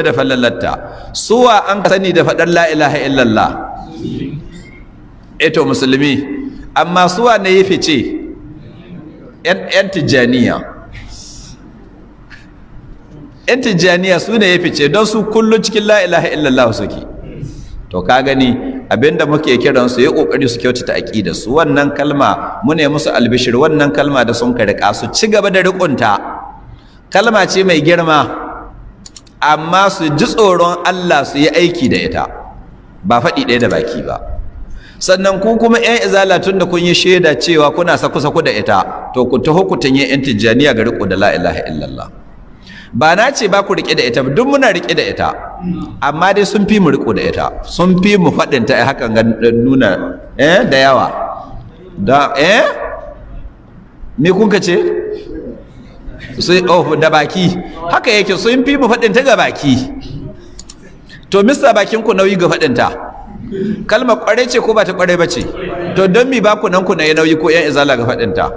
da fallalatta suwa an sani da faɗar la ilaha illallah eto musulmi, amma suwa ne ya fice yan tijjaniya. Yan tijjaniya su ne ya fice don su kullum cikin la ilaha illallah suke. To ka gani abinda muke kiran su yi kokari su kyautata aqidar su, wannan kalma mu ne musu albishir, wannan kalma da sun karika su ci gaba da riƙunta. Kalma ce mai girma, amma su ji tsoron Allah su yi aiki da ita, ba faɗi ɗaya da baki ba. Sannan ku kuma 'yan izala tun da kun yi shaida cewa kuna saku-saku da ita, to ku taho ku tanye 'yan tijjaniya ga riƙo da la ilaha illallah. Ba na ce ba ku riƙe da ita, duk muna riƙe da ita, amma dai sun fi mu riƙo da ita, sun fi mu faɗin ta hakan ga nuna da yawa. Me kun ka ce? Da baki haka yake, sun fi mu faɗin ta ga baki. To mista bakin ku nauyi ga faɗin ta, kalmar ƙware ce ko ba ta ƙware ba ce? To don mi ba ku nan ku na yi nauyi ko 'yan izala ga faɗin ta?